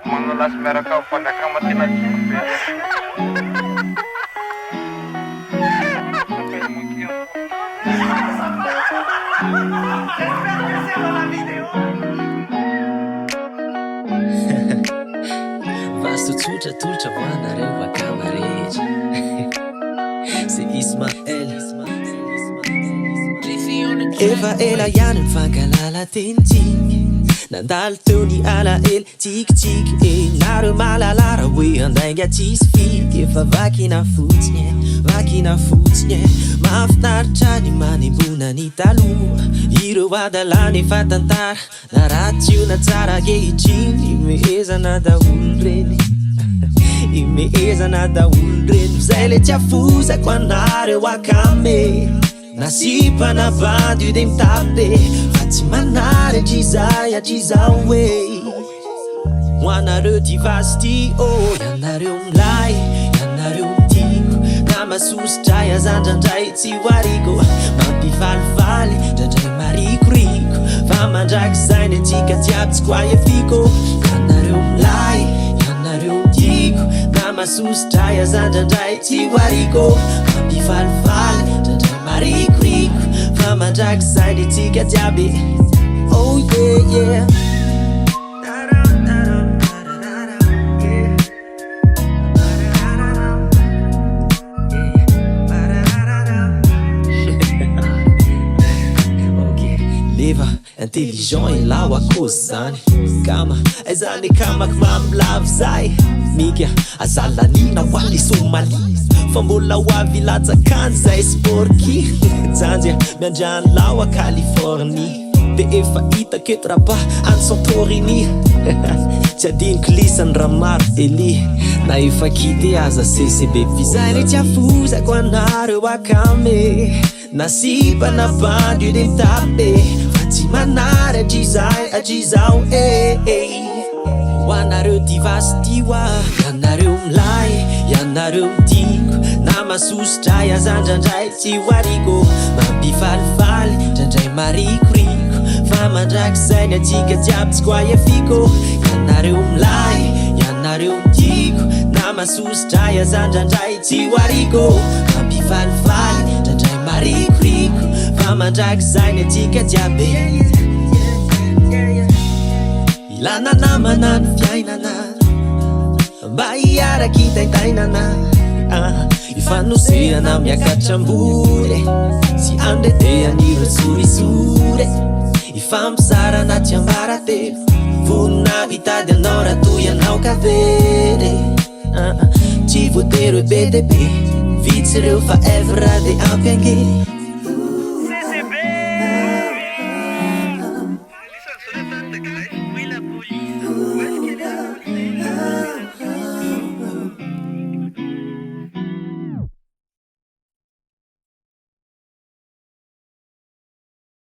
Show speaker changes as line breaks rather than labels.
Mangalas mereka pada kamatin aja.
Vasto tsotra voanareo akama rehetra. C'est Ismaël. Efa ela ihany ny fankalala tenitsika, nandalo teo ny alahelo tsikitsiky. Nareo mahalala raha hoe andainga tsisy fiky. Efa vakina fotsiny mahafinaritra ny manembona ny taloha. Ireo adalany efa tantara na ratsy na tsara ankehitriny. Imehezana daholo reny imehezana daholo reny. Zay le tsy afosako anareo akame. Nasipana bandy de mitape fa tsy manaritra izay zao hoe ho anareo ty vasy ty. Ianareo milay, ianareo mitiko, na masositray azandrandray tsy hoariko. Mampifalifaly ndrandray marikoriko, fa mandrakizay antsika jiaby tsy koaefiko. Ianareo milay, ianareo mitiko, na masositray azandrandray tsy hoariko. Mampifalifaly ndrandray marikoriko, fa mandrakizay antsika jiaby. Oh yeah yeah. Leva intelligent e lao a cause zany kama aizany kamako mamilavo zay mika azalanina ho any Somali fa mbola ho avy latsakanjy zay sporky janjy miandrany lao a Californie de efa hitako eto rapa any Santorini tsy adiniko lisany ramaro Eli na efa kity aza CCBB. Zay le tsy afosako anareo akame, nasipana bandy de mitape fa tsy manaritra izay zao ho anareo ty vasy ty hoa. Ianareo milay, ianareo mitiko, na masositray azandrandray tsy hoariko. Mampifalifaly ndrandray marikoriko, fa mandrakizay antsika jiaby tsy koaefiko. Ianareo milay, ianareo mitiko, na masositray azandrandray tsy hoariko. Mampifalifaly ndrandray marikoriko, fa mandrakizay antsika jiaby. Ilana namana ny fiainana mba hiaraky taitainana. Ifanosehana miakatram-bory sy andretehan'ireo sorisory. Ifampizarana tsy ambaratelo vonina hitady anao raha toy anao kavery. Tsy voatery hoe be de be, vitsy reo fa evra de ampiangely.